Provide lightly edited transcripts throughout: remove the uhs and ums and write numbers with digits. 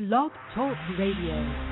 Blog Talk Radio.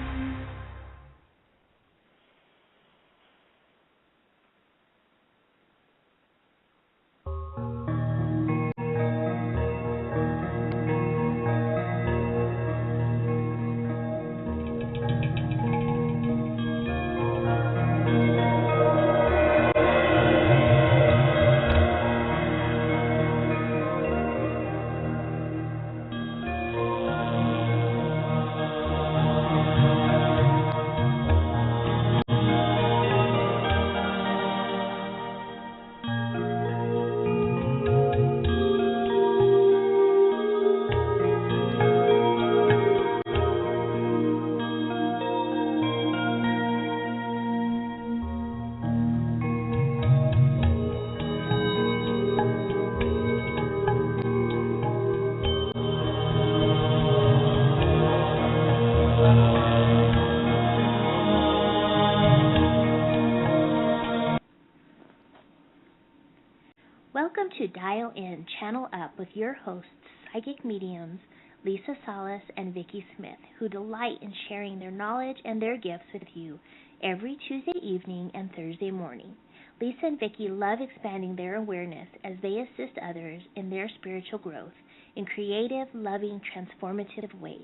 Welcome to Dial In, Channel Up with your hosts, psychic mediums Lisa Salas and Vicki Smith, who delight in sharing their knowledge and their gifts with you every Tuesday evening and Thursday morning. Lisa and Vicki love expanding their awareness as they assist others in their spiritual growth in creative, loving, transformative ways.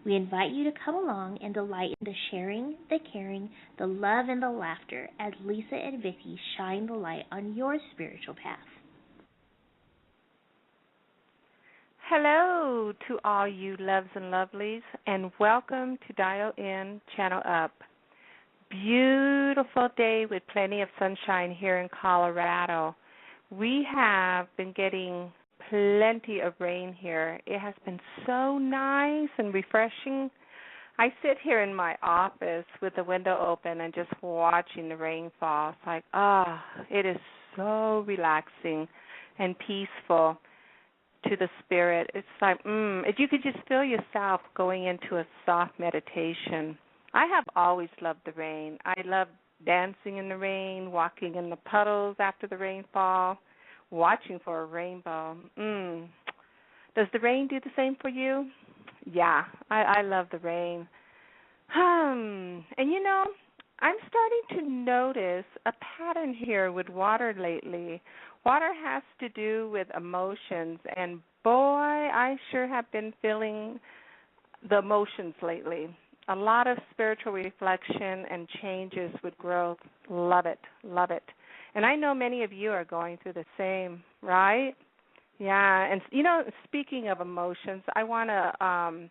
We invite you to come along and delight in the sharing, the caring, the love, and the laughter as Lisa and Vicki shine the light on your spiritual path. Hello to all you loves and lovelies, and welcome to Dial In, Channel Up. Beautiful day with plenty of sunshine here in Colorado. We have been getting plenty of rain here. It has been so nice and refreshing. I sit here in my office with the window open and just watching the rain fall. It's like, it is so relaxing and peaceful to the spirit. It's like, if you could just feel yourself going into a soft meditation. I have always loved the rain. I love dancing in the rain, walking in the puddles after the rainfall, watching for a rainbow. Does the rain do the same for you? Yeah, I love the rain. And you know, I'm starting to notice a pattern here with water lately. Water has to do with emotions, and boy, I sure have been feeling the emotions lately. A lot of spiritual reflection and changes with growth. Love it, love it. And I know many of you are going through the same, right? Yeah, and you know, speaking of emotions, I want to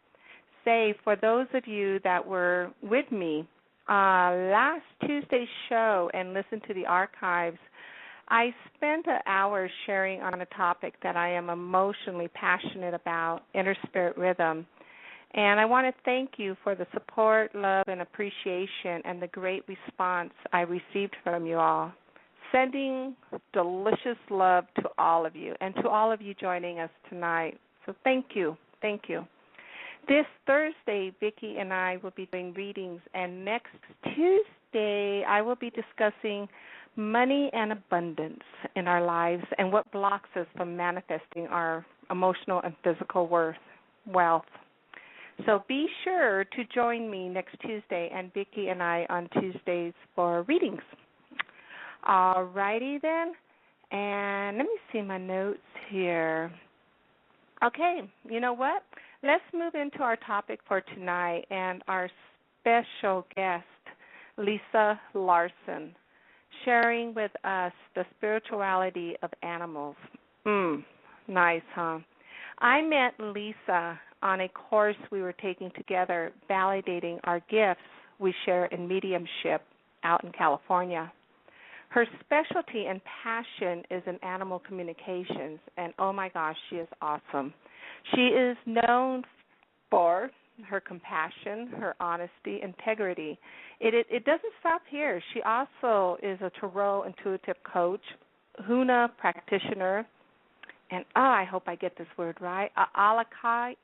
say for those of you that were with me last Tuesday's show and listened to the archives, I spent an hour sharing on a topic that I am emotionally passionate about, inner spirit rhythm. And I want to thank you for the support, love, and appreciation and the great response I received from you all. Sending delicious love to all of you and to all of you joining us tonight. So thank you. Thank you. This Thursday, Vicki and I will be doing readings, and next Tuesday I will be discussing money and abundance in our lives and what blocks us from manifesting our emotional and physical wealth. So be sure to join me next Tuesday and Vicki and I on Tuesdays for readings. All righty then, and let me see my notes here. Okay, you know what? Let's move into our topic for tonight and our special guest, Lisa Larson, sharing with us the spirituality of animals. Nice, huh? I met Lisa on a course we were taking together, validating our gifts we share in mediumship out in California. Her specialty and passion is in animal communications, and oh my gosh, she is awesome. She is known for her compassion, her honesty, integrity. It doesn't stop here. She also is a tarot intuitive coach, Huna practitioner, and I hope I get this word right, Alakai.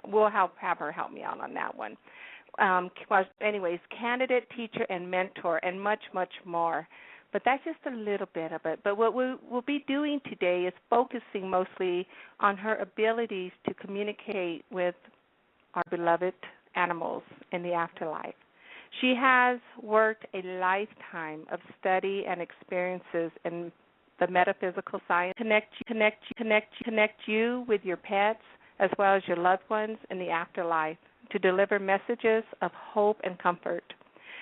We'll have her help me out on that one. Anyways, candidate, teacher, and mentor, and much, much more. But that's just a little bit of it. But what we'll be doing today is focusing mostly on her abilities to communicate with our beloved animals in the afterlife. She has worked a lifetime of study and experiences in the metaphysical science, connect you with your pets as well as your loved ones in the afterlife to deliver messages of hope and comfort,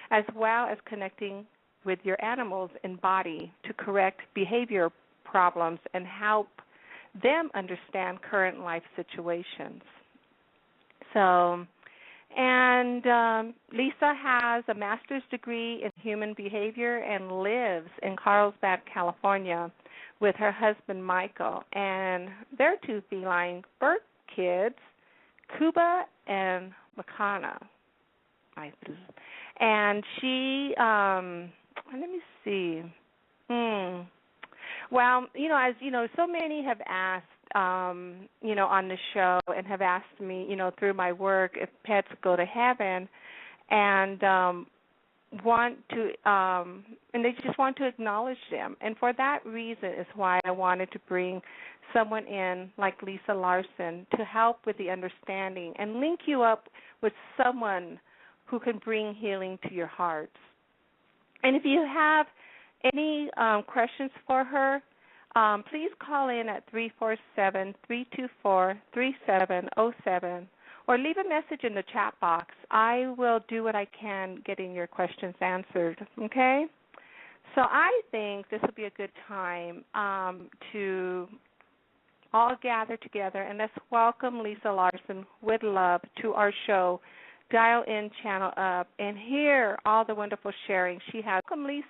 as well as connecting with your animals in body to correct behavior problems and help them understand current life situations. So, and Lisa has a master's degree in human behavior and lives in Carlsbad, California, with her husband Michael and their two feline bird kids, Cuba and Makana. And she, let me see. Well, as so many have asked, on the show and have asked me, through my work, if pets go to heaven, and want to, and they just want to acknowledge them. And for that reason is why I wanted to bring someone in like Lisa Larson to help with the understanding and link you up with someone who can bring healing to your hearts. And if you have any questions for her, please call in at 347-324-3707 or leave a message in the chat box. I will do what I can getting your questions answered, okay? So I think this will be a good time to all gather together, and let's welcome Lisa Larson with love to our show, Dial In, Channel Up, and hear all the wonderful sharing she has. Welcome, Lisa.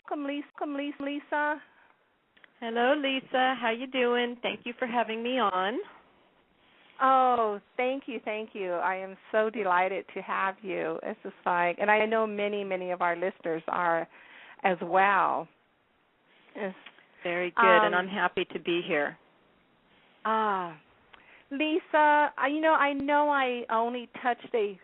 Hello, Lisa. How you doing? Thank you for having me on. Oh, thank you. I am so delighted to have you. It's just like, and I know many of our listeners are as well. It's, very good, and I'm happy to be here. Lisa, I know I only touched a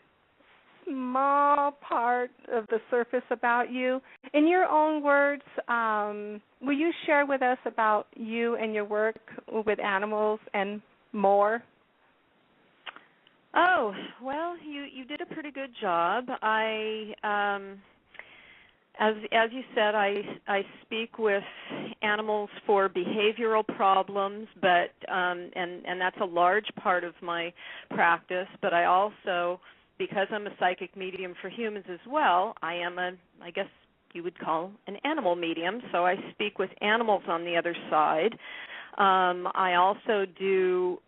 small part of the surface about you. In your own words, will you share with us about you and your work with animals and more? Oh, well, you did a pretty good job. As you said, I speak with animals for behavioral problems, but and that's a large part of my practice. But I also, because I'm a psychic medium for humans as well, I am I guess you would call an animal medium. So I speak with animals on the other side. I also do.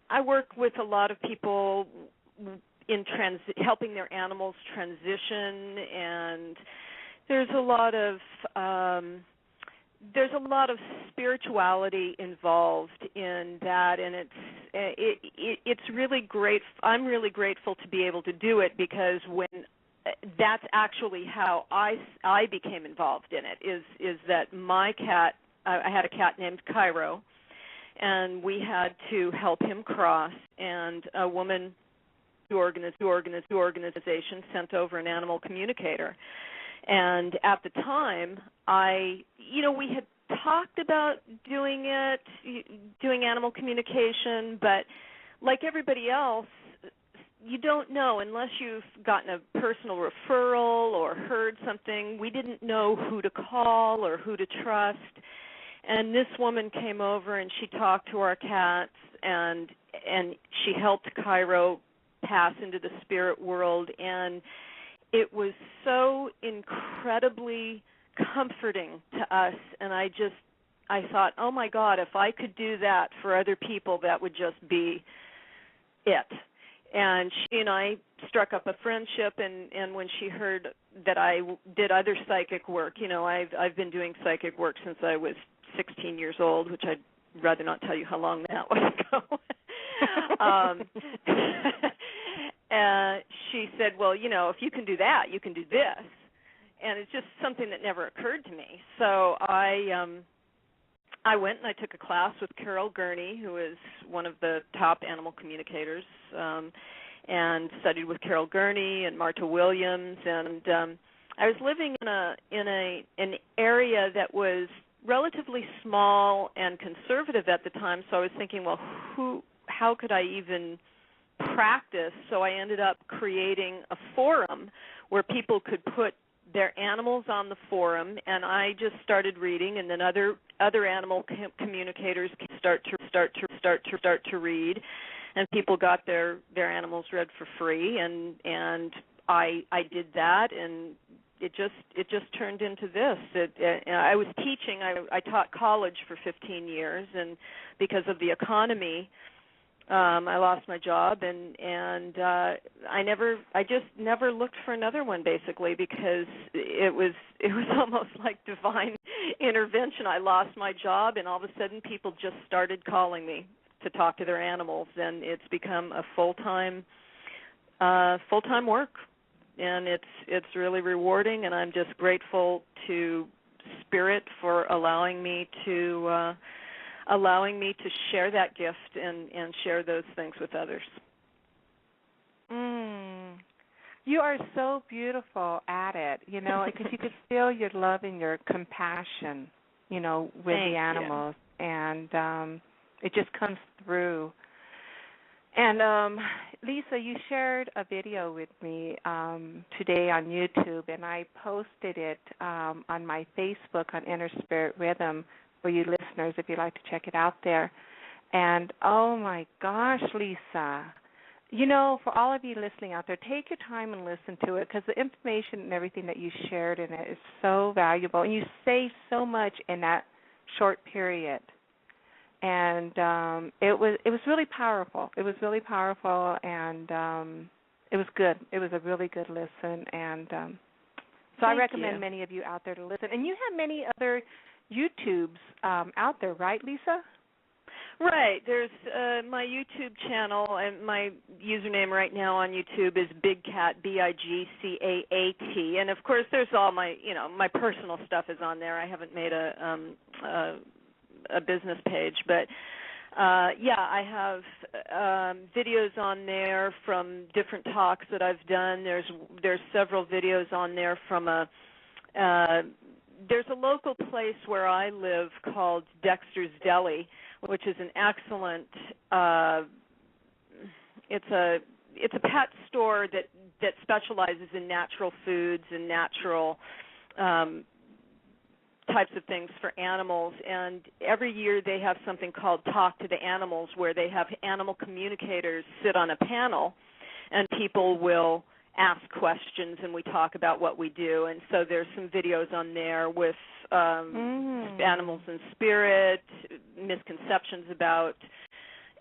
I work with a lot of people in helping their animals transition, and there's a lot of spirituality involved in that, and it's really great. I'm really grateful to be able to do it, because that's actually how I became involved in it. Is that my cat? I had a cat named Cairo, and we had to help him cross, and a woman organization sent over an animal communicator. And at the time, we had talked about doing animal communication, but like everybody else, you don't know unless you've gotten a personal referral or heard something. We didn't know who to call or who to trust. And this woman came over and she talked to our cats, and she helped Cairo pass into the spirit world, and it was so incredibly comforting to us. And I thought, oh my God, if I could do that for other people, that would just be it. And she and I struck up a friendship, and when she heard that I did other psychic work, I've been doing psychic work since I was 16 years old, which I'd rather not tell you how long that was ago. She said, well, if you can do that, you can do this. And it's just something that never occurred to me. So I went and I took a class with Carol Gurney, who is one of the top animal communicators, and studied with Carol Gurney and Marta Williams. And I was living in an area that was relatively small and conservative at the time, so I was thinking, well, how could I even practice? So I ended up creating a forum where people could put their animals on the forum, and I just started reading, and then other animal communicators start to read, and people got their animals read for free, and I did that, and it just turned into this. I was teaching. I taught college for 15 years, and because of the economy, I lost my job, and I just never looked for another one, basically, because it was almost like divine intervention. I lost my job, and all of a sudden people just started calling me to talk to their animals, and it's become a full-time work. And it's really rewarding, and I'm just grateful to Spirit for allowing me to share that gift and share those things with others. You are so beautiful at it, because you could feel your love and your compassion, with the animals, and it just comes through. And Lisa, you shared a video with me today on YouTube, and I posted it on my Facebook on Inner Spirit Rhythm for you listeners if you'd like to check it out there. And, oh, my gosh, Lisa, for all of you listening out there, take your time and listen to it, because the information and everything that you shared in it is so valuable, and you say so much in that short period. And it was really powerful. It was really powerful, and it was good. It was a really good listen, and so I recommend many of you out there to listen. And you have many other YouTubes out there, right, Lisa? Right. There's my YouTube channel, and my username right now on YouTube is Big Cat, BIGCAAT, and of course there's all my my personal stuff is on there. I haven't made a business page, but I have videos on there from different talks that I've done. There's several videos on there from there's a local place where I live called Dexter's Deli, which is an excellent it's a pet store that specializes in natural foods and natural types of things for animals, and every year they have something called Talk to the Animals, where they have animal communicators sit on a panel, and people will ask questions, and we talk about what we do. And so there's some videos on there with animals in spirit, misconceptions about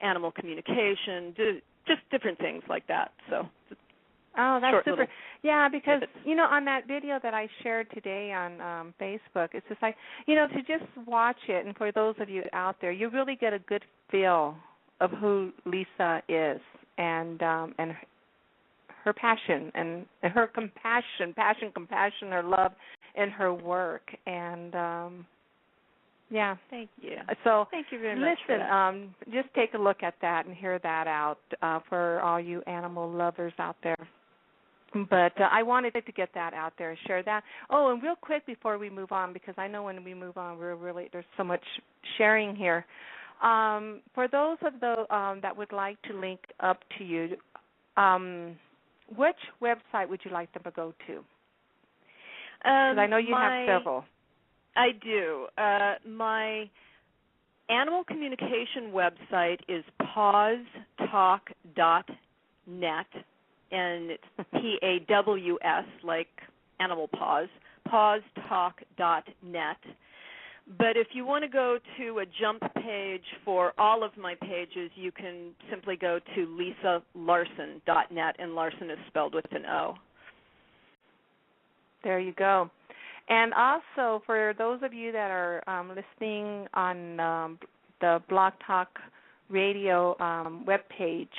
animal communication, just different things like that. So oh, that's super. Yeah, because, on that video that I shared today on Facebook, it's just like, to just watch it, and for those of you out there, you really get a good feel of who Lisa is, and her passion, and her compassion, her love, and her work. And, Thank you. So thank you very much. Listen, just take a look at that and hear that out for all you animal lovers out there. But I wanted to get that out there and share that. Oh, and real quick before we move on, because I know when we move on, there's so much sharing here. For those of that would like to link up to you, which website would you like them to go to? Because I know you have several. I do. My animal communication website is pawstalk.net. And it's PAWS, like animal paws, pawstalk.net. But if you want to go to a jump page for all of my pages, you can simply go to lisalarson.net, and Larson is spelled with an O. There you go. And also, for those of you that are listening on the Blog Talk Radio webpage,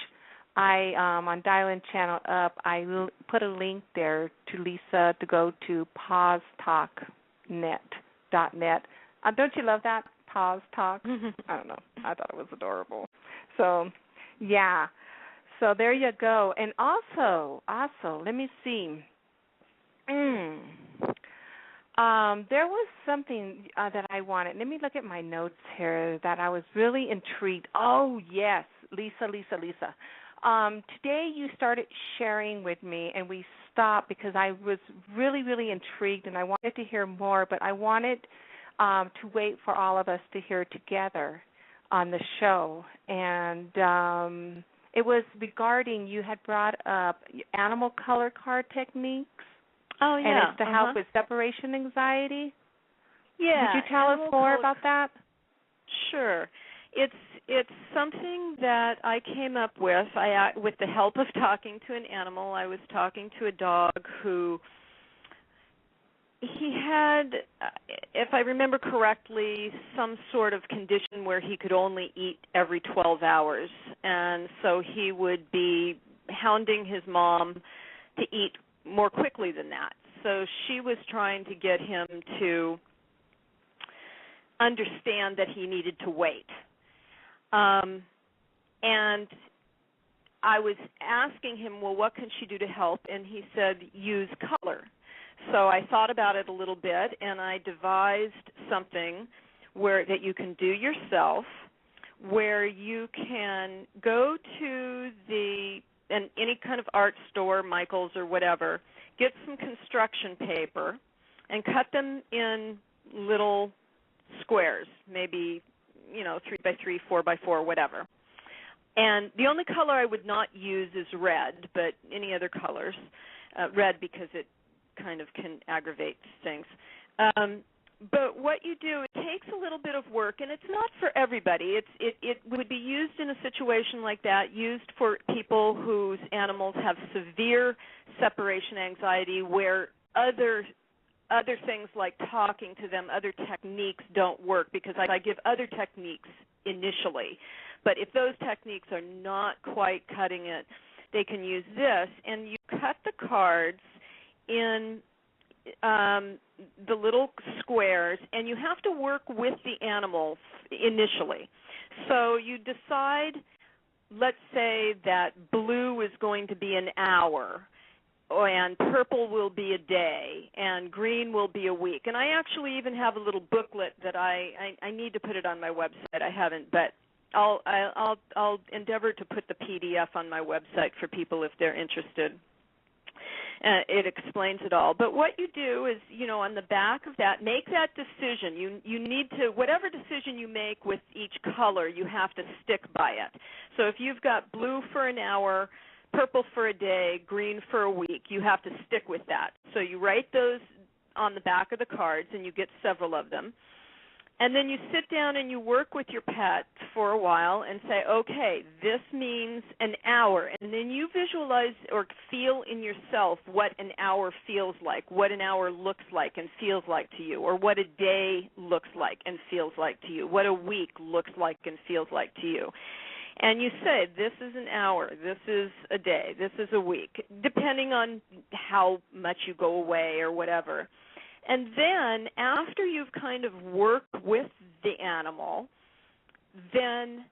on Dial-In Channel Up, I put a link there to Lisa to go to pawstalk.net. Don't you love that? Paws Talk? I don't know. I thought it was adorable. So, yeah. So there you go. And also, let me see. There was something that I wanted. Let me look at my notes here that I was really intrigued. Oh, yes, Lisa. Today you started sharing with me, and we stopped because I was really, really intrigued, and I wanted to hear more, but I wanted to wait for all of us to hear together on the show. And it was regarding, you had brought up animal color card techniques. Oh, yeah. And it's to help with separation anxiety. Yeah. Could you tell us more about that? Sure. It's something that I came up with. With the help of talking to an animal. I was talking to a dog who he had, if I remember correctly, some sort of condition where he could only eat every 12 hours. And so he would be hounding his mom to eat more quickly than that. So she was trying to get him to understand that he needed to wait. And I was asking him, well, what can she do to help? And he said, use color. So I thought about it a little bit, and I devised something that you can do yourself, where you can go to any kind of art store, Michael's or whatever, get some construction paper and cut them in little squares, maybe 3x3, 4x4, whatever. And the only color I would not use is red, but any other colors. Red because it kind of can aggravate things. But what you do, it takes a little bit of work, and it's not for everybody. It would be used in a situation like that, used for people whose animals have severe separation anxiety, where other things like talking to them, other techniques don't work, because I give other techniques initially. But if those techniques are not quite cutting it, they can use this, and you cut the cards in the little squares, and you have to work with the animal initially. So you decide, let's say that blue is going to be an hour, and purple will be a day, and green will be a week. And I actually even have a little booklet that I need to put it on my website. I haven't, but I'll endeavor to put the PDF on my website for people if they're interested. It explains it all. But what you do is, on the back of that, make that decision. You need to, whatever decision you make with each color, you have to stick by it. So if you've got blue for an hour, purple for a day, green for a week, you have to stick with that. So you write those on the back of the cards, and you get several of them. And then you sit down and you work with your pet for a while and say, okay, this means an hour. And then you visualize or feel in yourself what an hour feels like, what an hour looks like and feels like to you, or what a day looks like and feels like to you, what a week looks like and feels like to you. And you say, this is an hour, this is a day, this is a week, depending on how much you go away or whatever. And then after you've kind of worked with the animal, then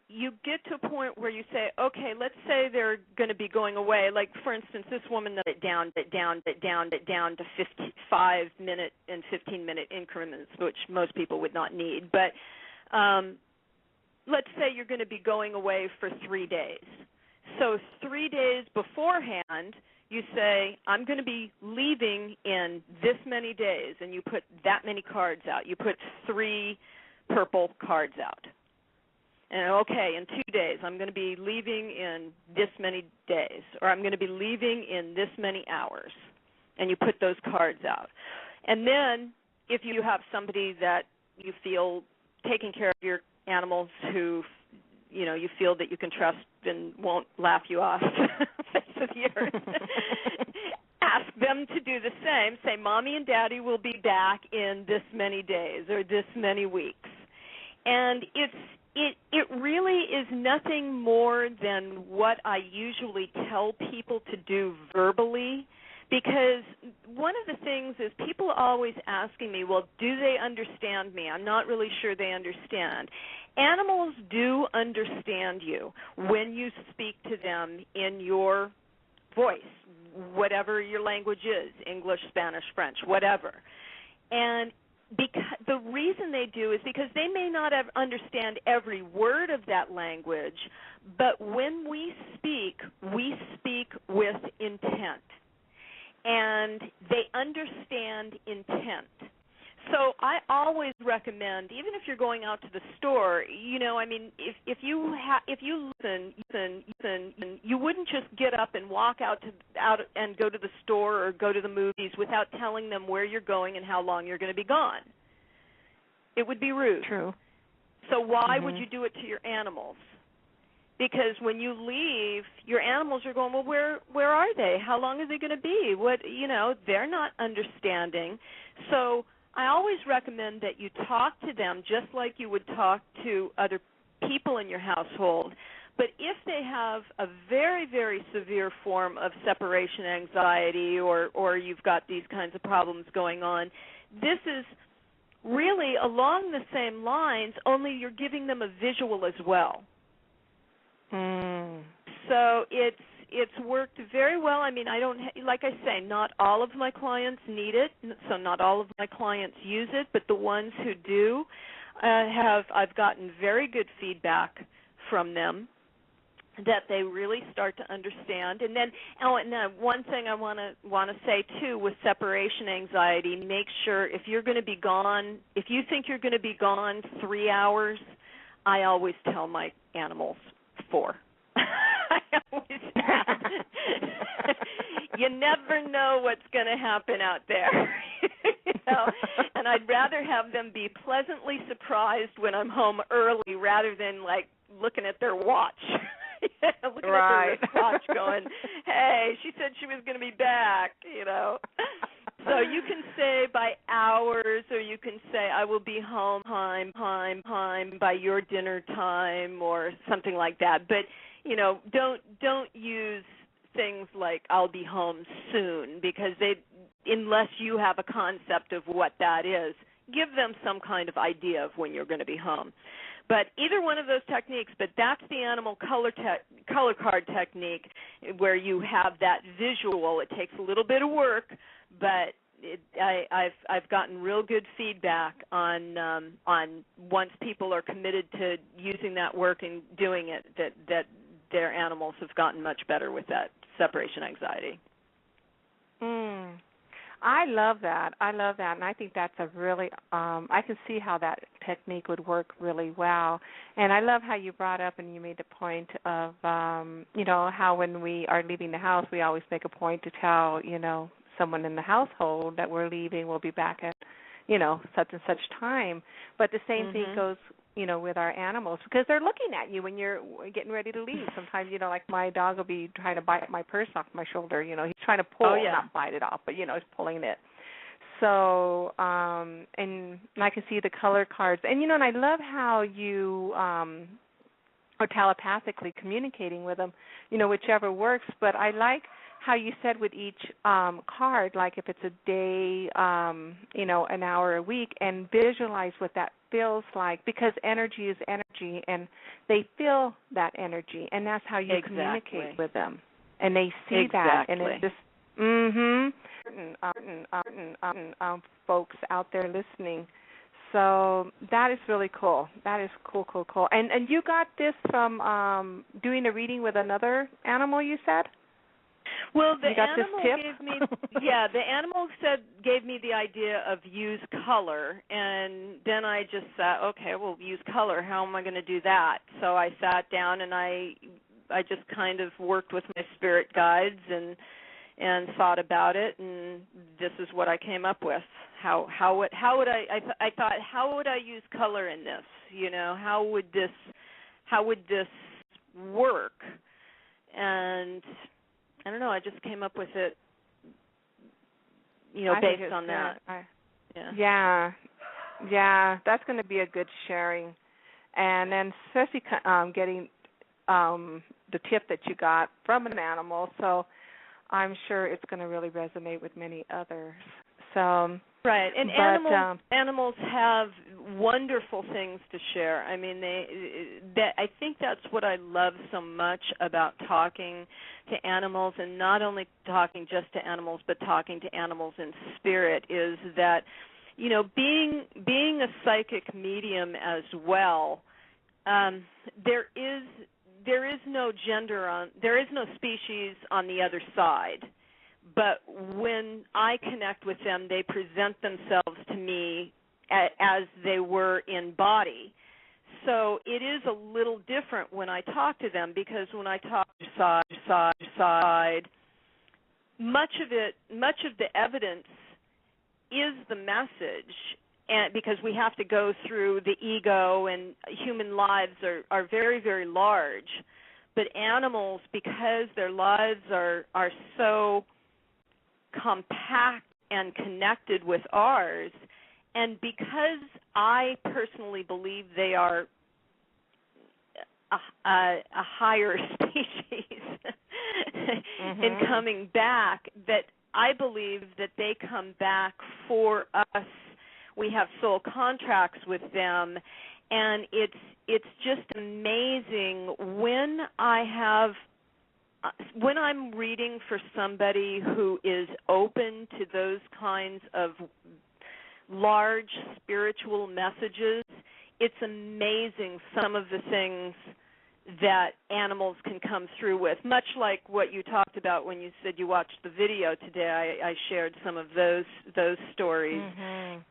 you get to a point where you say, okay, let's say they're going to be going away. Like, for instance, this woman that it down to 5-minute and 15-minute increments, which most people would not need. But let's say you're going to be going away for 3 days. So 3 days beforehand, you say, I'm going to be leaving in this many days, and you put that many cards out. You put 3 purple cards out. And, okay, in 2 days, I'm going to be leaving in this many days, or I'm going to be leaving in this many hours. And you put those cards out. And then if you have somebody that you feel taking care of your animals who, you feel that you can trust and won't laugh you off the face of the earth, ask them to do the same. Say, Mommy and Daddy will be back in this many days or this many weeks. And it really is nothing more than what I usually tell people to do verbally, because one of the things is people are always asking me, well, do they understand me? I'm not really sure they understand. Animals do understand you when you speak to them in your voice, whatever your language is, English, Spanish, French, whatever. And the reason they do is because they may not understand every word of that language, but when we speak with intent, and they understand intent. So I always recommend, even if you're going out to the store, if you listen, you wouldn't just get up and walk out and go to the store or go to the movies without telling them where you're going and how long you're going to be gone. It would be rude. True. So why would you do it to your animals? Because when you leave, your animals are going, well, where are they? How long are they going to be? They're not understanding. So I always recommend that you talk to them just like you would talk to other people in your household. But if they have a very, very severe form of separation anxiety or you've got these kinds of problems going on, this is really along the same lines, only you're giving them a visual as well. So it's worked very well. I don't, like I say, not all of my clients need it, so not all of my clients use it, but the ones who do I've gotten very good feedback from them that they really start to understand. And then one thing I want to say too with separation anxiety, make sure if you're going to be gone, if you think you're going to be gone 3 hours, I always tell my animals 4. I always have. You never know what's going to happen out there. And I'd rather have them be pleasantly surprised when I'm home early rather than looking at their watch. Looking at their wristwatch going, hey, she said she was going to be back, So you can say by hours, or you can say I will be home time by your dinner time or something like that. But, don't use things like I'll be home soon because unless you have a concept of what that is, give them some kind of idea of when you're going to be home. But either one of those techniques, but that's the animal color card technique where you have that visual. It takes a little bit of work, but I've gotten real good feedback on once people are committed to using that work and doing it, that their animals have gotten much better with that separation anxiety. I love that, and I think that's a really, I can see how that technique would work really well. And I love how you brought up and you made the point of, how when we are leaving the house, we always make a point to tell, someone in the household that we're leaving, we'll be back at, such and such time. But the same thing goes, with our animals, because they're looking at you when you're getting ready to leave. Sometimes, like my dog will be trying to bite my purse off my shoulder. He's trying to pull, not bite it off, but, he's pulling it. So, and I can see the color cards. And, and I love how you are telepathically communicating with them, whichever works. But I like how you said with each card, like if it's a day, an hour a week, and visualize what that feels like, because energy is energy, and they feel that energy, and that's how you communicate with them, and they see that, and it's just, folks out there listening. So that is really cool. That is cool. And you got this from doing a reading with another animal, you said? Well, the animal gave me the idea of use color, and then I just thought, okay, well, use color. How am I going to do that? So I sat down and I just kind of worked with my spirit guides and thought about it, and this is what I came up with. How would I use color in this? How would this work? And I don't know, I just came up with it, based on that. Yeah, that's going to be a good sharing. And then especially getting the tip that you got from an animal, so I'm sure it's going to really resonate with many others. So right, and animals have wonderful things to share. I mean, I think that's what I love so much about talking to animals, and not only talking just to animals, but talking to animals in spirit, is that, you know, being a psychic medium as well, there is no species on the other side. But when I connect with them, they present themselves to me as they were in body. So it is a little different when I talk to them, because when I talk side, much of the evidence is the message, and because we have to go through the ego, and human lives are very, very large. But animals, because their lives are so compact and connected with ours, and because I personally believe they are a higher species in coming back, that I believe that they come back for us. We have soul contracts with them, and it's just amazing when I'm reading for somebody who is open to those kinds of large spiritual messages. It's amazing some of the things that animals can come through with, much like what you talked about when you said you watched the video today. I shared some of those stories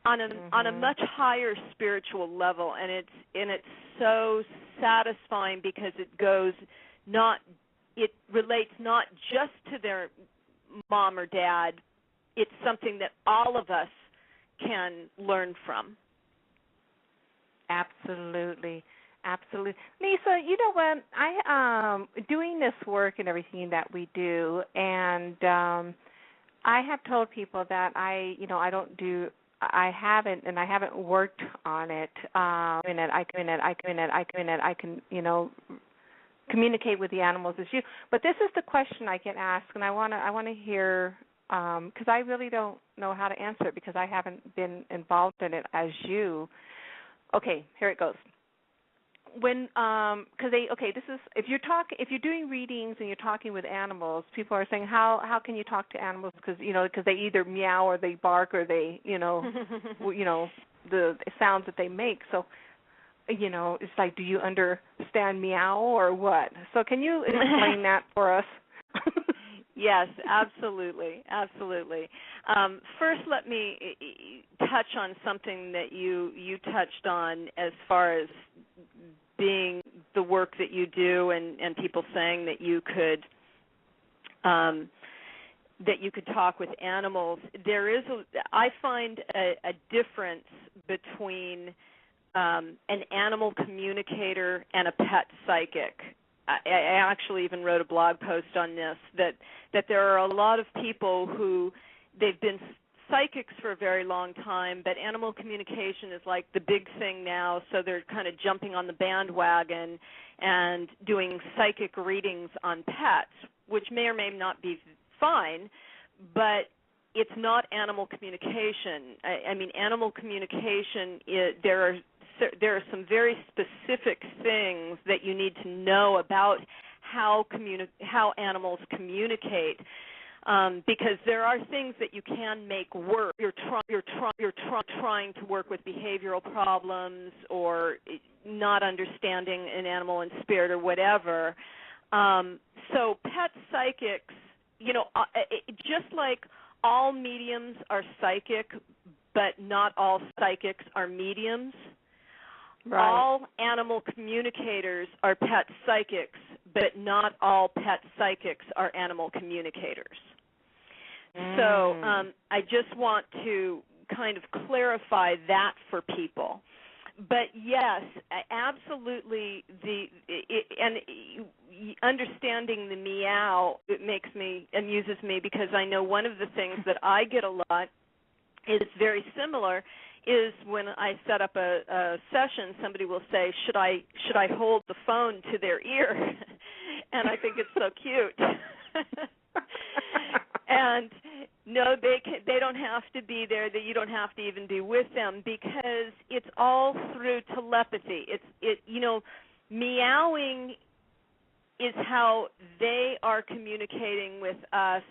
on a much higher spiritual level, and it's so satisfying, because it relates not just to their mom or dad. It's something that all of us can learn from. Absolutely. Lisa, you know what? I doing this work and everything that we do, and I have told people that I haven't worked on it. I can communicate with the animals as you. But this is the question I get asked, and I want to hear, because I really don't know how to answer it, because I haven't been involved in it as you. Okay, here it goes. This is if you're doing readings and you're talking with animals, people are saying how can you talk to animals, because they either meow or they bark or they the sounds that they make. So it's like, do you understand meow or what? So can you explain that for us? Yes, absolutely. First, let me touch on something that you touched on as far as being the work that you do, and people saying that you could talk with animals. I find a difference between an animal communicator and a pet psychic. I actually even wrote a blog post on this, that there are a lot of people who they've been psychics for a very long time, but animal communication is like the big thing now, so they're kind of jumping on the bandwagon and doing psychic readings on pets, which may or may not be fine, but it's not animal communication. I mean, animal communication, there are some very specific things that you need to know about how animals communicate, because there are things that you can make work. You're trying to work with behavioral problems or not understanding an animal in spirit or whatever. So pet psychics, just like all mediums are psychic, but not all psychics are mediums. Right. All animal communicators are pet psychics, but not all pet psychics are animal communicators. So I just want to kind of clarify that for people. But yes, absolutely. Understanding the meow, amuses me, because I know one of the things that I get a lot is very similar. Is when I set up a session, somebody will say, "Should I hold the phone to their ear?" And I think it's so cute. And No, they don't have to be there. That you don't have to even be with them, because it's all through telepathy. Meowing is how they are communicating with us,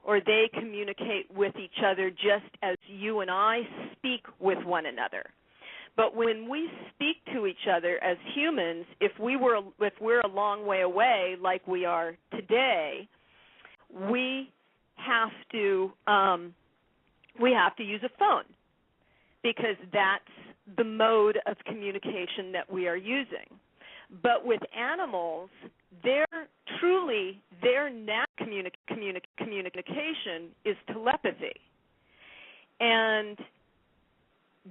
or they communicate with each other just as you and I speak with one another. But when we speak to each other as humans, if we're a long way away like we are today, we have to use a phone, because that's the mode of communication that we are using. But with animals, their communication is telepathy. And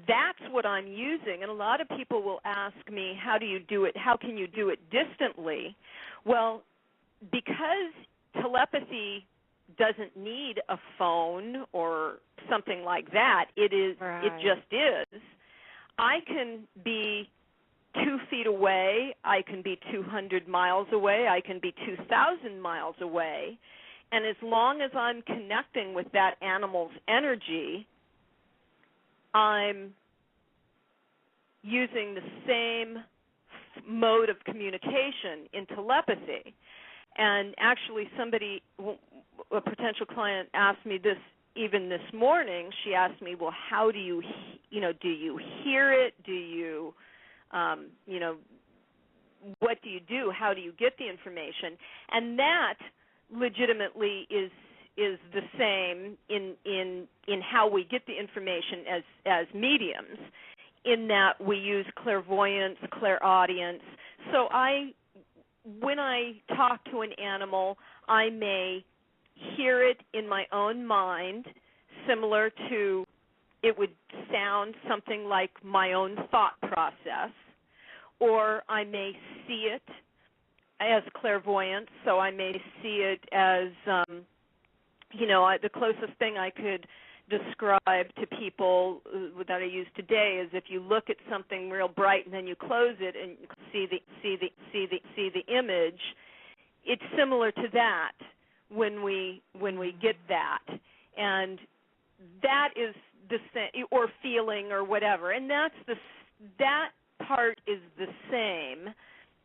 that's what I'm using. And a lot of people will ask me, how do you do it? How can you do it distantly? Well, because telepathy doesn't need a phone or something like that. It just is. I can be 2 feet away. I can be 200 miles away. I can be 2,000 miles away. And as long as I'm connecting with that animal's energy, I'm using the same mode of communication in telepathy. And actually a potential client asked me this even this morning. She asked me, well, how do you hear it? Do you, what do you do? How do you get the information? And that legitimately is the same in how we get the information as mediums, in that we use clairvoyance, clairaudience. So when I talk to an animal, I may hear it in my own mind, similar to, it would sound something like my own thought process, or I may see it as clairvoyance, so I may see it as, the closest thing I could describe to people that I use today is if you look at something real bright and then you close it and see the image. It's similar to that when we get that, and that is the same, or feeling or whatever, and that part is the same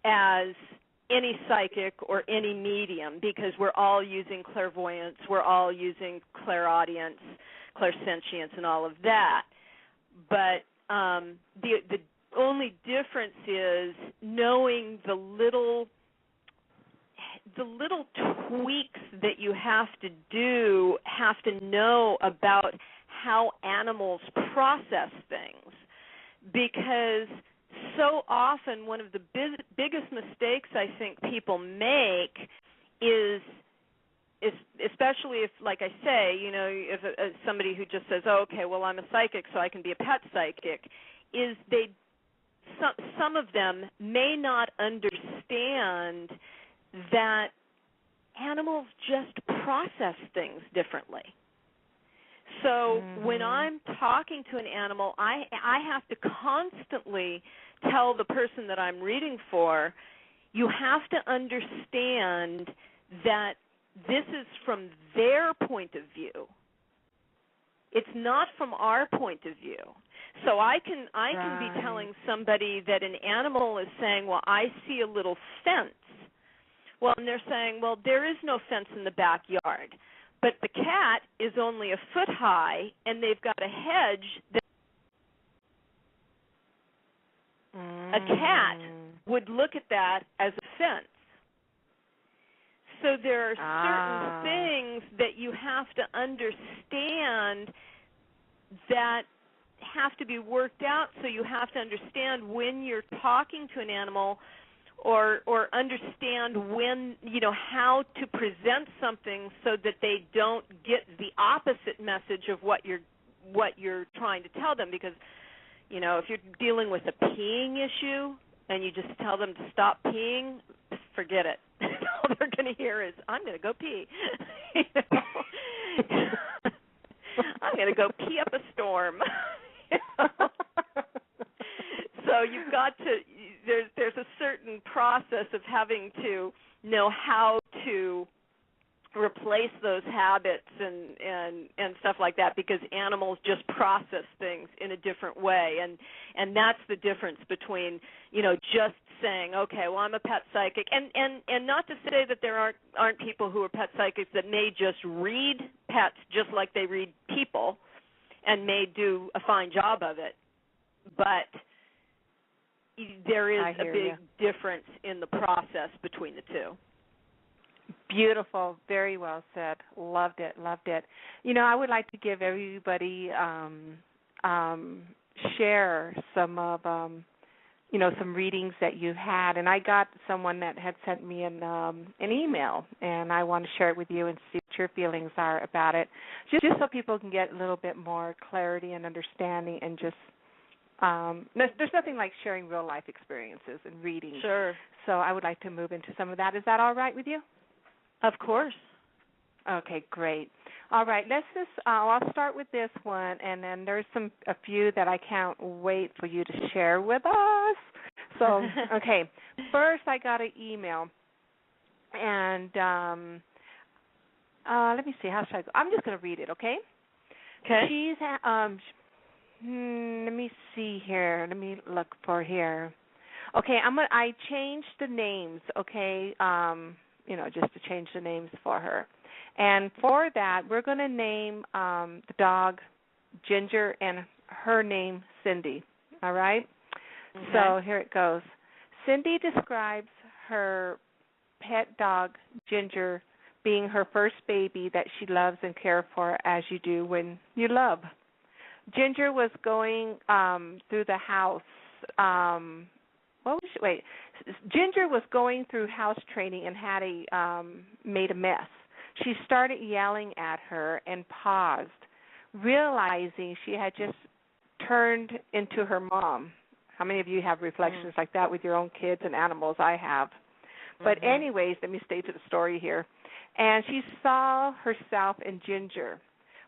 as any psychic or any medium, because we're all using clairvoyance, we're all using clairaudience, clairsentience, and all of that. But the only difference is knowing the little tweaks that you have to know about how animals process things, because so often one of the biggest mistakes I think people make is especially if, like I say, if somebody who just says, oh, okay, well, I'm a psychic, so I can be a pet psychic, is some of them may not understand that animals just process things differently. So when I'm talking to an animal, I have to constantly tell the person that I'm reading for, you have to understand that this is from their point of view. It's not from our point of view. So I can be telling somebody that an animal is saying, well, I see a little fence. Well, and they're saying, well, there is no fence in the backyard. But the cat is only a foot high, and they've got a hedge. A cat would look at that as a fence. So there are certain things that you have to understand that have to be worked out. So you have to understand when you're talking to an animal, or understand when, how to present something so that they don't get the opposite message of what you're trying to tell them. Because, if you're dealing with a peeing issue and you just tell them to stop peeing, forget it. All they're going to hear is, I'm going to go pee. I'm going to go pee up a storm. So you've got to, there's a certain process of having to know how to replace those habits and stuff like that, because animals just process things in a different way, and that's the difference between, you know, just saying, okay, well, I'm a pet psychic, and not to say that there aren't people who are pet psychics that may just read pets just like they read people and may do a fine job of it, but there is a big difference in the process between the two. Beautiful. Very well said. Loved it. You know, I would like to give everybody share some of, you know, some readings that you've had. And I got someone that had sent me an email, and I want to share it with you and see what your feelings are about it, just so people can get a little bit more clarity and understanding, and just there's nothing like sharing real-life experiences and readings. Sure. So I would like to move into some of that. Is that all right with you? Of course. Okay, great. All right, let's just, I'll start with this one, and then there's a few that I can't wait for you to share with us. So, okay, first I got an email, and let me see, how should I go? I'm just going to read it, okay? Okay. She's, let me see here. Let me look for here. Okay, I changed the names, okay, you know, just to change the names for her. And for that, we're going to name the dog Ginger and her name Cindy, all right? Okay. So here it goes. Cindy describes her pet dog Ginger being her first baby that she loves and cares for, as you do when you love. Ginger was going through the house. Ginger was going through house training and had made a mess. She started yelling at her and paused, realizing she had just turned into her mom. How many of you have reflections like that with your own kids and animals? I have. But anyways, let me stay to the story here. And she saw herself in Ginger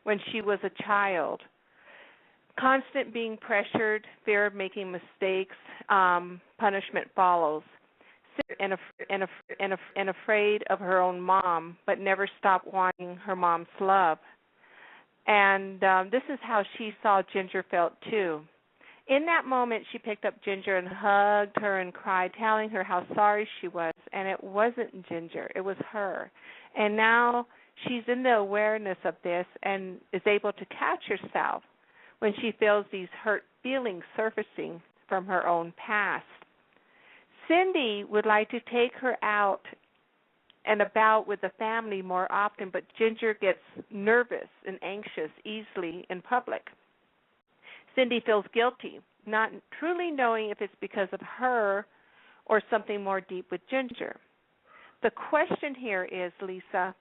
when she was a child. Constant being pressured, fear of making mistakes, punishment follows, and afraid of her own mom, but never stopped wanting her mom's love. And this is how she saw Ginger felt too. In that moment, she picked up Ginger and hugged her and cried, telling her how sorry she was. And it wasn't Ginger, it was her. And now she's in the awareness of this and is able to catch herself when she feels these hurt feelings surfacing from her own past. Cindy would like to take her out and about with the family more often, but Ginger gets nervous and anxious easily in public. Cindy feels guilty, not truly knowing if it's because of her or something more deep with Ginger. The question here is, Lisa,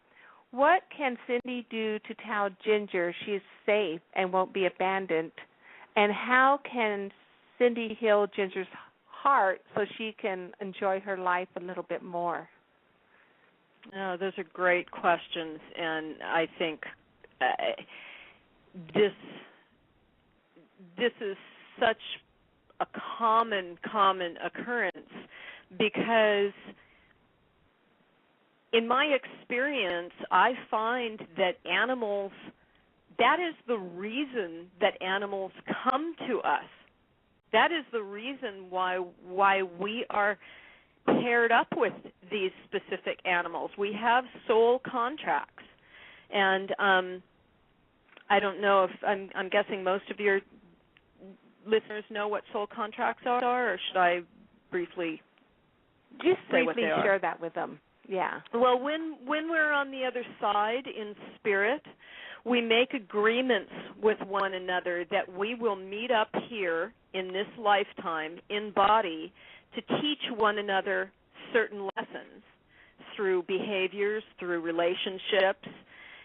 what can Cindy do to tell Ginger she is safe and won't be abandoned? And how can Cindy heal Ginger's heart so she can enjoy her life a little bit more? Oh, those are great questions, and I think this is such a common occurrence, because in my experience, I find that animals, that is the reason that animals come to us. That is the reason why we are paired up with these specific animals. We have soul contracts. And I don't know if, I'm guessing most of your listeners know what soul contracts are, or should I briefly say what they are? Share that with them. Yeah. Well, when we're on the other side in spirit, we make agreements with one another that we will meet up here in this lifetime in body to teach one another certain lessons through behaviors, through relationships,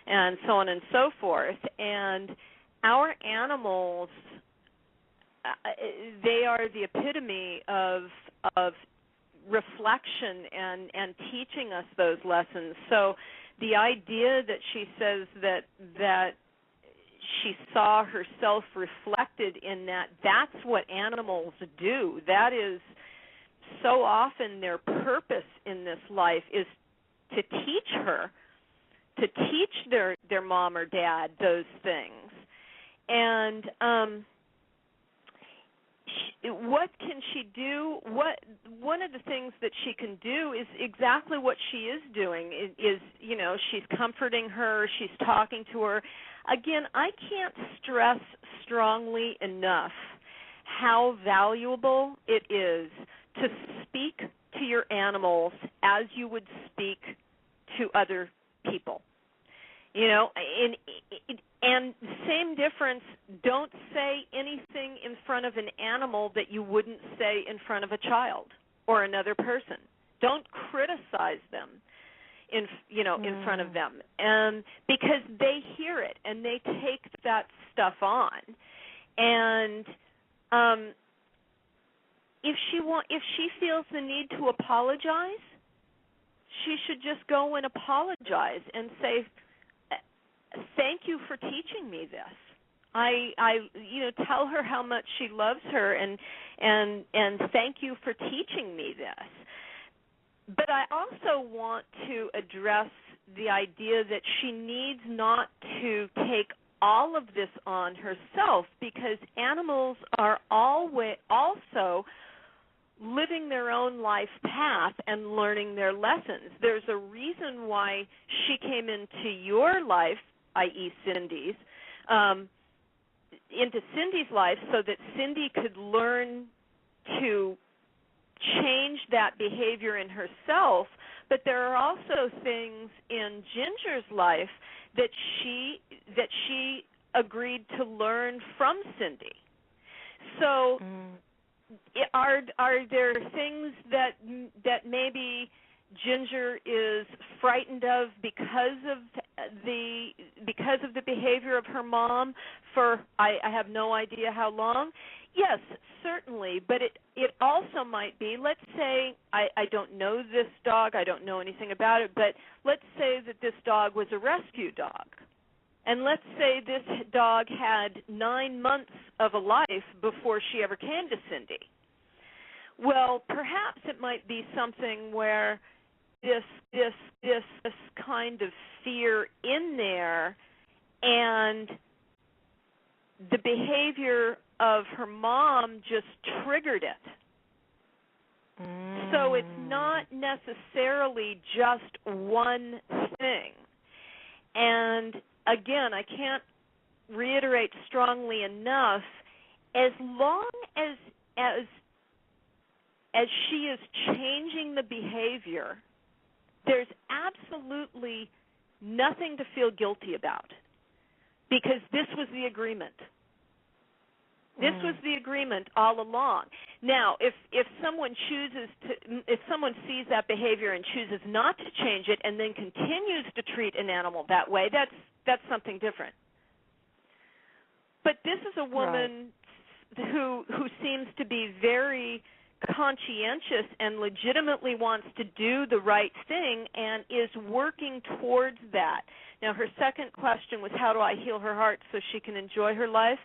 and so on and so forth. And our animals, they are the epitome of reflection and teaching us those lessons. So the idea that she says that she saw herself reflected in that's what animals do. That is so often their purpose in this life, is to teach her to teach their mom or dad those things. And what can she do? One of the things that she can do is exactly what she is doing. Is she's comforting her, she's talking to her. Again, I can't stress strongly enough how valuable it is to speak to your animals as you would speak to other people. And same difference, don't say anything in front of an animal that you wouldn't say in front of a child or another person. Don't criticize them in front of them, because they hear it and they take that stuff on. And if she feels the need to apologize, she should just go and apologize and say, thank you for teaching me this. I tell her how much she loves her and thank you for teaching me this. But I also want to address the idea that she needs not to take all of this on herself, because animals are always also living their own life path and learning their lessons. There's a reason why she came into your life, i.e. Cindy's, into Cindy's life, so that Cindy could learn to change that behavior in herself. But there are also things in Ginger's life that she agreed to learn from Cindy. So are there things that maybe Ginger is frightened of because of the behavior of her mom for I have no idea how long? Yes, certainly, but it also might be, let's say, I don't know this dog, I don't know anything about it, but let's say that this dog was a rescue dog. And let's say this dog had 9 months of a life before she ever came to Cindy. Well, perhaps it might be something where this kind of fear in there, and the behavior of her mom just triggered it. So it's not necessarily just one thing. And again, I can't reiterate strongly enough, as long as she is changing the behavior, there's absolutely nothing to feel guilty about, because this was the agreement. This was the agreement all along. Now, if someone sees that behavior and chooses not to change it and then continues to treat an animal that way, that's something different. But this is a woman who seems to be very conscientious and legitimately wants to do the right thing and is working towards that. Now, her second question was, how do I heal her heart so she can enjoy her life?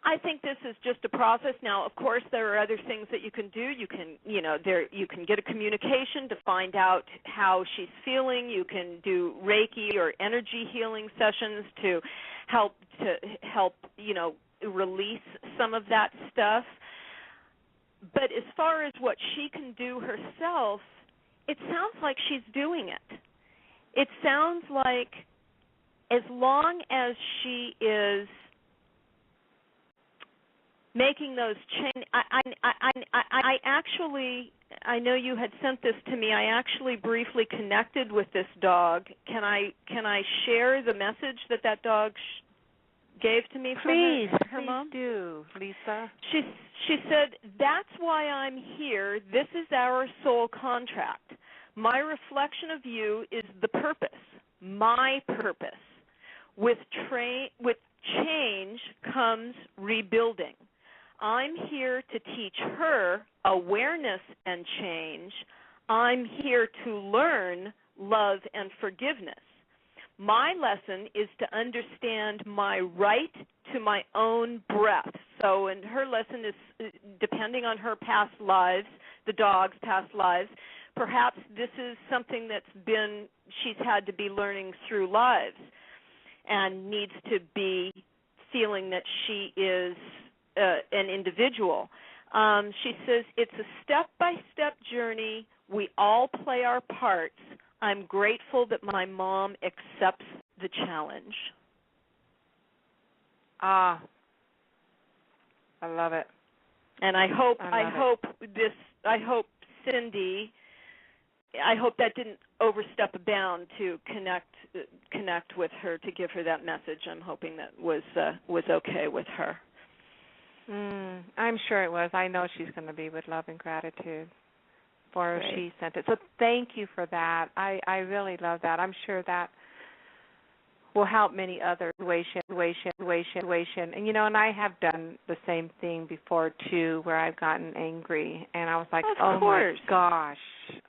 I think this is just a process. Now, of course, there are other things that you can do. You can get a communication to find out how she's feeling. You can do Reiki or energy healing sessions to help release some of that stuff. But as far as what she can do herself, it sounds like she's doing it. It sounds like as long as she is making those changes, I know you had sent this to me. I actually briefly connected with this dog. Can I share the message that dog gave to me from her mom? Please do, Lisa. She said, "That's why I'm here. This is our soul contract. My reflection of you is the purpose, my purpose. With change comes rebuilding. I'm here to teach her awareness and change. I'm here to learn love and forgiveness. My lesson is to understand my right to my own breath." So, and her lesson is, depending on her past lives, the dog's past lives, perhaps this is something she's had to be learning through lives and needs to be feeling that she is an individual. She says, it's a step-by-step journey. We all play our parts. I'm grateful that my mom accepts the challenge. I love it. And I hope Cindy, I hope that didn't overstep a bound to connect with her, to give her that message. I'm hoping that was okay with her. I'm sure it was. I know she's going to be with love and gratitude for Great. She sent it. So thank you for that. I really love that. I'm sure that will help many other situation. And, you know, and I have done the same thing before, too, where I've gotten angry. And I was like, oh, my gosh,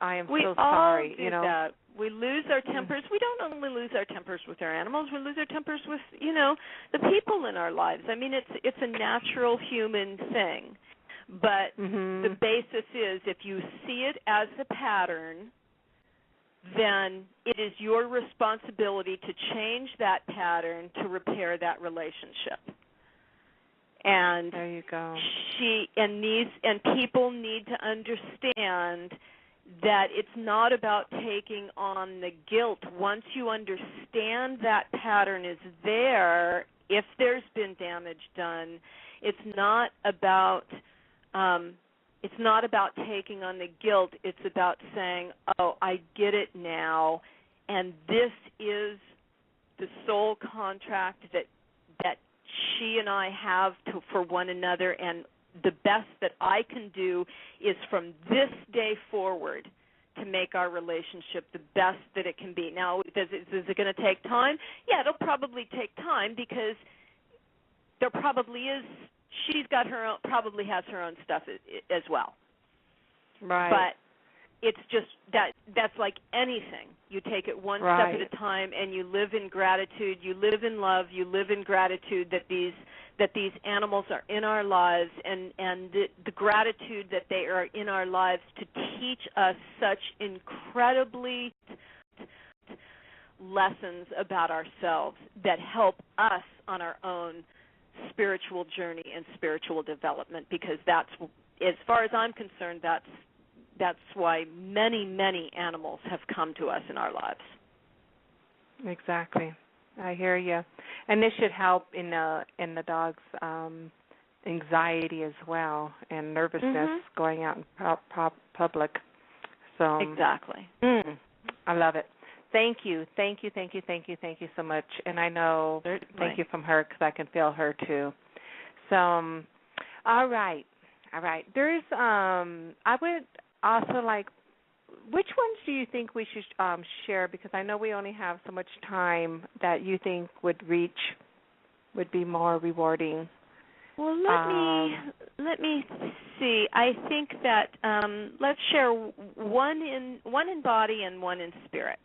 I am so sorry. We all do that. We lose our tempers. We don't only lose our tempers with our animals. We lose our tempers with, you know, the people in our lives. I mean, it's a natural human thing. But the basis is, if you see it as a pattern, then it is your responsibility to change that pattern to repair that relationship. And there you go. And people need to understand that it's not about taking on the guilt. Once you understand that pattern is there, if there's been damage done, it's not about taking on the guilt. It's about saying, oh, I get it now, and this is the soul contract that she and I have for one another, and the best that I can do is from this day forward to make our relationship the best that it can be. Now, is it going to take time? Yeah, it'll probably take time, because there probably is. She's got her own, probably has her own stuff as well. Right. But it's just that's like anything. You take it one step at a time, and you live in gratitude. You live in love. You live in gratitude that these animals are in our lives, and the gratitude that they are in our lives to teach us such incredibly lessons about ourselves that help us on our own spiritual journey and spiritual development, because that's, as far as I'm concerned, that's why many, many animals have come to us in our lives. Exactly. I hear you. And this should help in the dog's anxiety as well, and nervousness going out in public. So exactly. I love it. Thank you so much. And I know, thank you from her, because I can feel her too. So, all right. There's, I would also like, which ones do you think we should share? Because I know we only have so much time that you think would be more rewarding. Well, let me see. I think that let's share one in body and one in spirit.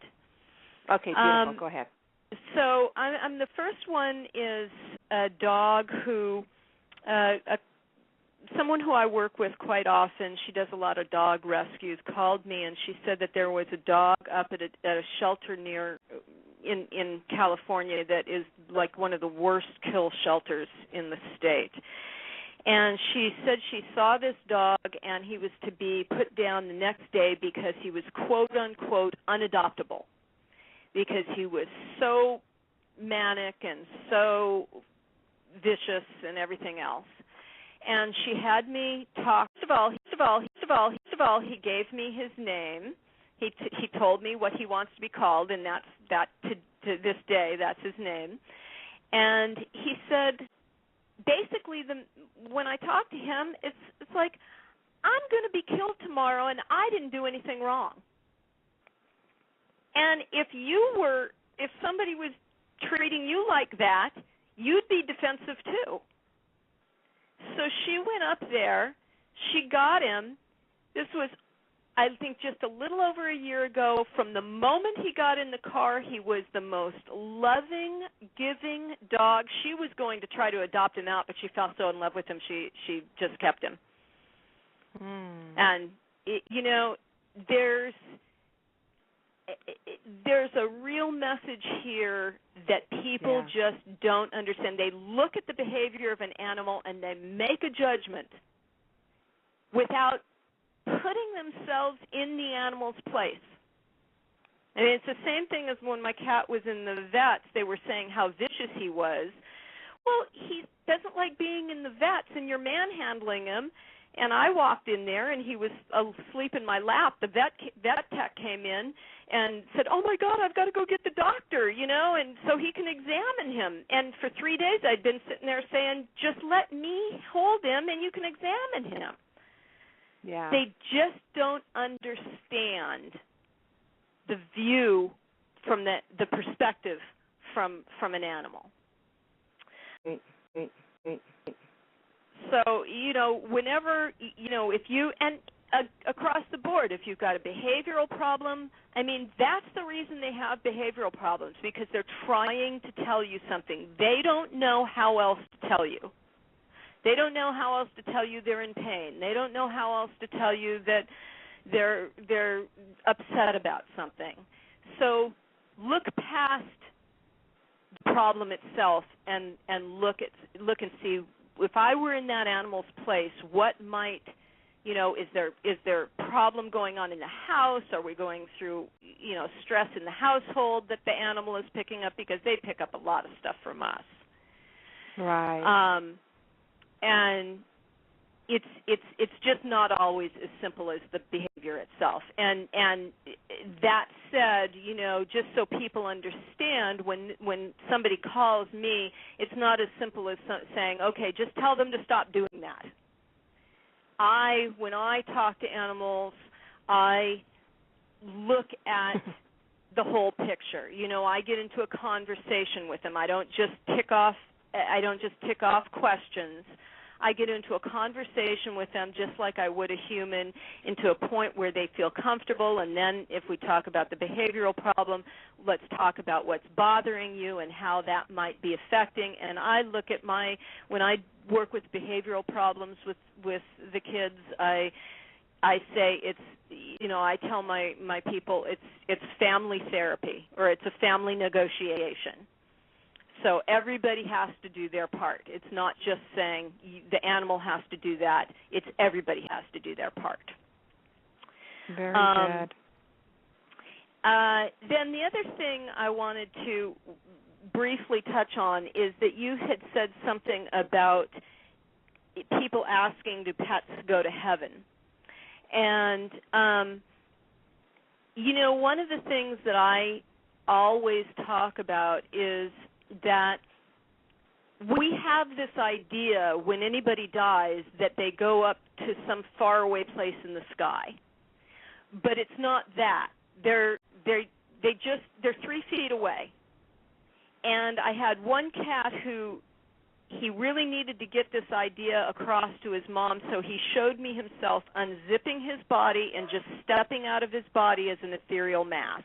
Okay, beautiful. Go ahead. So I'm the first one is a dog who, someone who I work with quite often. She does a lot of dog rescues. Called me, and she said that there was a dog up at a shelter near in California that is like one of the worst kill shelters in the state. And she said she saw this dog, and he was to be put down the next day because he was quote unquote unadoptable, because he was so manic and so vicious and everything else. And she had me talk. First of all, he gave me his name. He told me what he wants to be called, and that to this day, that's his name. And he said, basically, when I talked to him, it's like, I'm going to be killed tomorrow, and I didn't do anything wrong. And if somebody was treating you like that, you'd be defensive too. So she went up there, she got him. This was, I think, just a little over a year ago. From the moment he got in the car, he was the most loving, giving dog. She was going to try to adopt him out, but she fell so in love with him, she just kept him. And, there's a real message here that people just don't understand. They look at the behavior of an animal and they make a judgment without putting themselves in the animal's place. I mean, it's the same thing as when my cat was in the vets. They were saying how vicious he was. Well, he doesn't like being in the vets, and you're manhandling him. And I walked in there, and he was asleep in my lap. The vet tech came in and said, "Oh, my God, I've got to go get the doctor, and so he can examine him." And for 3 days I'd been sitting there saying, just let me hold him, and you can examine him. Yeah. They just don't understand the view from the perspective from an animal. Right. So, whenever, if you, and across the board, if you've got a behavioral problem, I mean, that's the reason they have behavioral problems, because they're trying to tell you something. They don't know how else to tell you. They don't know how else to tell you they're in pain. They don't know how else to tell you that they're upset about something. So look past the problem itself and look and see, if I were in that animal's place, what might, is there a problem going on in the house? Are we going through, stress in the household that the animal is picking up? Because they pick up a lot of stuff from us. Right. And it's just not always as simple as the behavior itself. And that said, just so people understand, when somebody calls me, it's not as simple as saying, okay, just tell them to stop doing that. When I talk to animals, I look at the whole picture. I get into a conversation with them. I don't just tick off questions. I get into a conversation with them just like I would a human, into a point where they feel comfortable, and then if we talk about the behavioral problem, let's talk about what's bothering you and how that might be affecting. And I look at when I work with behavioral problems with the kids, I say I tell my people it's family therapy, or it's a family negotiation. So everybody has to do their part. It's not just saying the animal has to do that. It's everybody has to do their part. Very good. Then the other thing I wanted to briefly touch on is that you had said something about people asking, do pets go to heaven? And, one of the things that I always talk about is that we have this idea when anybody dies that they go up to some faraway place in the sky, but it's not that. They're 3 feet away. And I had one cat who he really needed to get this idea across to his mom, so he showed me himself unzipping his body and just stepping out of his body as an ethereal mass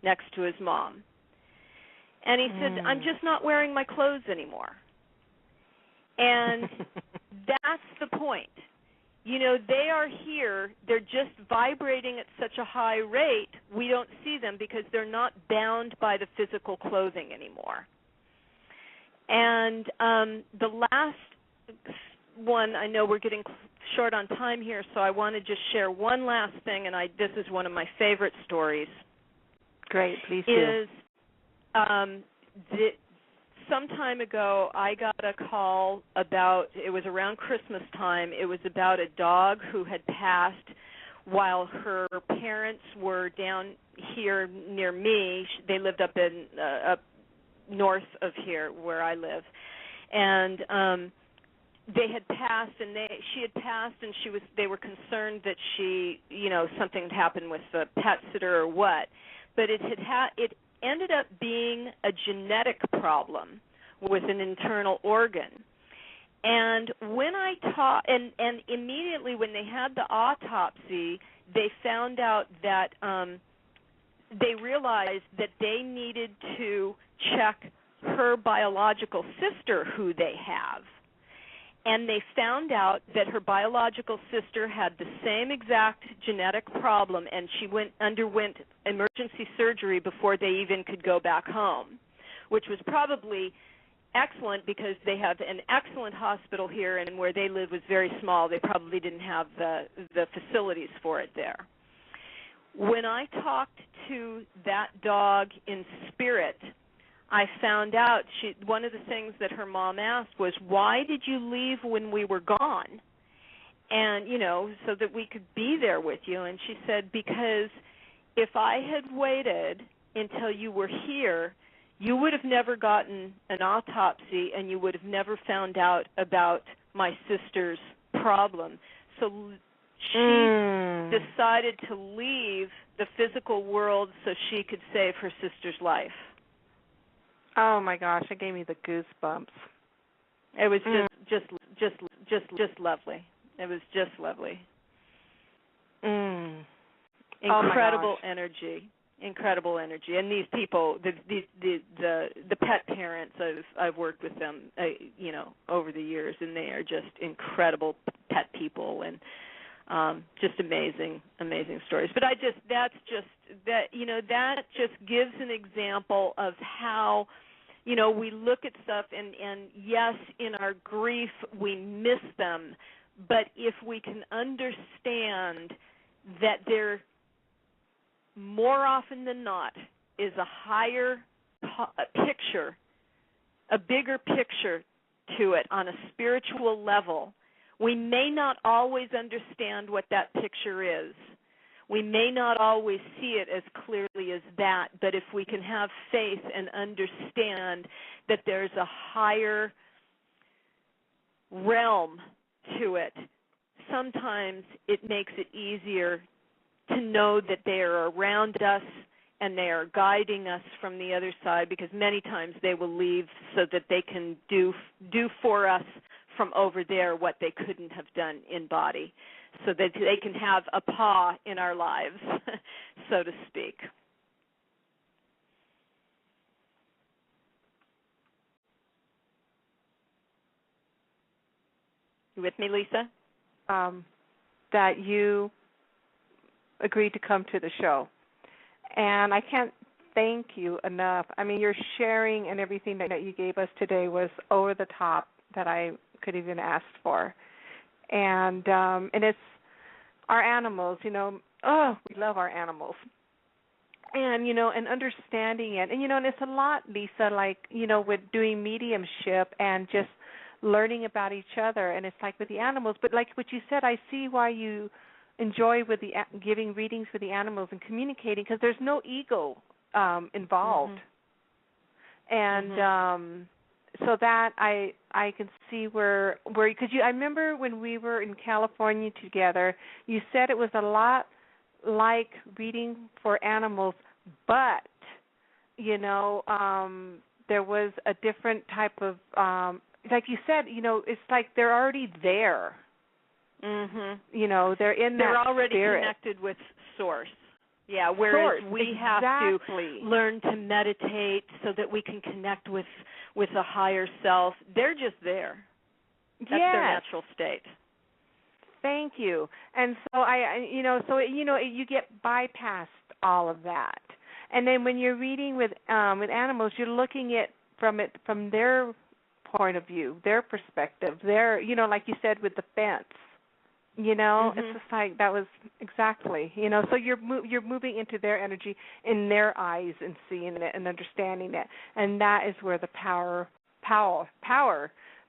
next to his mom. And he said, I'm just not wearing my clothes anymore. And that's the point. They are here. They're just vibrating at such a high rate, we don't see them because they're not bound by the physical clothing anymore. And the last one, I know we're getting short on time here, so I want to just share one last thing, and this is one of my favorite stories. Great, please do. Some time ago, I got a call it was around Christmas time. It was about a dog who had passed while her parents were down here near me. They lived up north of here where I live. And they had passed, and she had passed, and they were concerned that something had happened with the pet sitter or what. But it ended up being a genetic problem with an internal organ. And when I taught, and immediately when they had the autopsy, they found out that they realized that they needed to check her biological sister, who they have. and they found out that her biological sister had the same exact genetic problem, and she underwent emergency surgery before they even could go back home, which was probably excellent because they have an excellent hospital here, and where they live was very small. They probably didn't have the facilities for it there. When I talked to that dog in spirit, I found out one of the things that her mom asked was, why did you leave when we were gone? And, so that we could be there with you. And she said, because if I had waited until you were here, you would have never gotten an autopsy and you would have never found out about my sister's problem. So she decided to leave the physical world so she could save her sister's life. Oh my gosh, it gave me the goosebumps. It was just lovely. It was just lovely. Incredible energy. Incredible energy. And these people, the pet parents, I've worked with them, over the years, and they are just incredible pet people, and just amazing stories. But that just gives an example of how, we look at stuff, and yes, in our grief we miss them, but if we can understand that there, more often than not, is a higher picture, a bigger picture to it on a spiritual level, we may not always understand what that picture is. We may not always see it as clearly as that, but if we can have faith and understand that there's a higher realm to it, sometimes it makes it easier to know that they are around us and they are guiding us from the other side, because many times they will leave so that they can do for us from over there what they couldn't have done in body, so that they can have a paw in our lives, so to speak. You with me, Lisa? That you agreed to come to the show. And I can't thank you enough. I mean, your sharing and everything that you gave us today was over the top that I could even ask for. And it's our animals, we love our animals. And, and understanding it. And, and it's a lot, Lisa, like, with doing mediumship and just learning about each other. And it's like with the animals. But like what you said, I see why you enjoy with the giving readings for the animals and communicating, because there's no ego involved. And so that I can see where because I remember when we were in California together, you said it was a lot like reading for animals, but there was a different type of like you said, it's like they're already there. They're in that They're already spirit. connected with Source. Yeah, whereas we have to learn to meditate so that we can connect with a higher self. They're just there. That's their natural state. Thank you. And so you get bypassed all of that. And then when you're reading with animals, you're looking at from their point of view, their perspective, their, like you said with the fence. It's just like that was exactly, so you're moving into their energy in their eyes and seeing it and understanding it, and that is where the power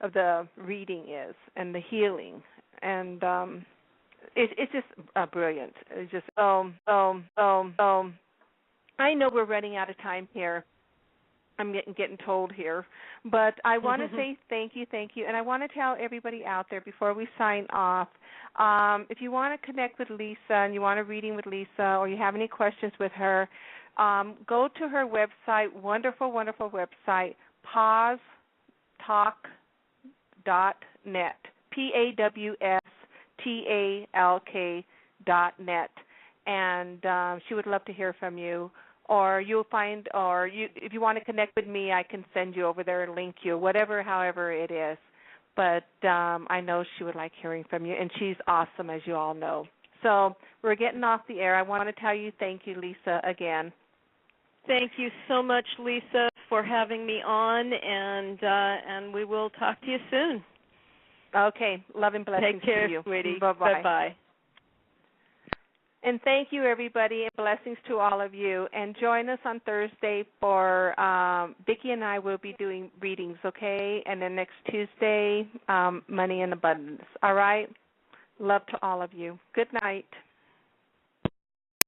of the reading is, and the healing, and it's just brilliant. It's just I know we're running out of time here. I'm getting told here, but I want to say thank you, and I want to tell everybody out there before we sign off, if you want to connect with Lisa and you want a reading with Lisa, or you have any questions with her, go to her website, wonderful website, pawstalk.net, PAWSTALK.net, and she would love to hear from you. Or if you want to connect with me, I can send you over there and link you, however it is. but I know she would like hearing from you, and she's awesome, as you all know. So we're getting off the air. I want to tell you thank you, Lisa, again. Thank you so much, Lisa, for having me on, and we will talk to you soon. Okay. Love and blessings Take care, to you. sweetie. Bye-bye. Bye-bye. And thank you, everybody, and blessings to all of you. And join us on Thursday for Vicki and I will be doing readings, okay? And then next Tuesday, Money in Abundance. All right? Love to all of you. Good night.